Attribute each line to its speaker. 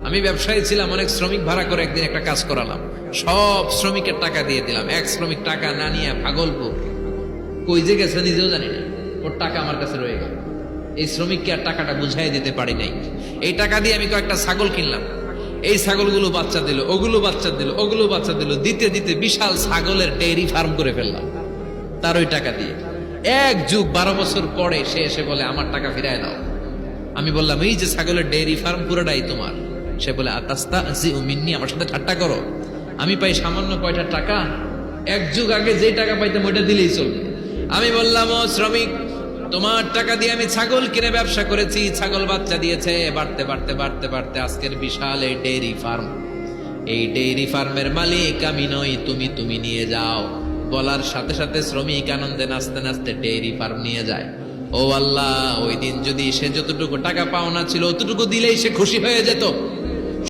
Speaker 1: আমি ব্যবসায়ী ছিলাম, অনেক শ্রমিক ভাড়া করে একদিন একটা কাজ করালাম, সব শ্রমিকের টাকা দিয়ে দিলাম। এক শ্রমিক টাকা না নিয়ে ভাগলপুর কই যে গেছে নিজেও জানি না, ওর টাকা আমার কাছে রয়ে গেল। এই শ্রমিককে আর টাকাটা বুঝাই দিতে পারি নাই। এই টাকা দিয়ে আমি কয়েকটা ছাগল কিনলাম, এই ছাগলগুলো বাচ্চা দিল, ওগুলো বাচ্চা দিল, ওগুলো বাচ্চা দিল, দিতে দিতে বিশাল ছাগলের ডেইরি ফার্ম করে ফেললাম তার ওই টাকা দিয়ে। এক যুগ 12 বছর পরে সে এসে বলে আমার টাকা ফিরায় দাও। আমি বললাম এই যে ছাগলের ডেইরি ফার্ম পুরোটাই তোমার। সে বলে আতাস্তা জিউ মিন্নি, আমার সাথে ঠাট্টা করো? আমি পাই সামান্য কয়টা টাকা, এক যুগ আগে যে টাকা পাইতাম ওইটা দিলেই চলবে। আমি বললাম ও শ্রমিক, তোমার টাকা দিয়ে আমি ছাগল কিনে ব্যবসা করেছি, ছাগল বাচ্চা দিয়েছে, বাড়তে বাড়তে বাড়তে বাড়তে আজকের বিশাল এই ডেইরি ফার্ম। এই ডেইরি ফার্মের মালিক আমি নই, তুমি নিয়ে যাও। বলার সাথে সাথে শ্রমিক আনন্দে নাচতে নাচতে ডেইরি ফার্ম নিয়ে যায়। ও আল্লাহ, ওই দিন যদি সে যতটুকু টাকা পাওনা ছিল অতটুকু দিলেই সে খুশি হয়ে যেত।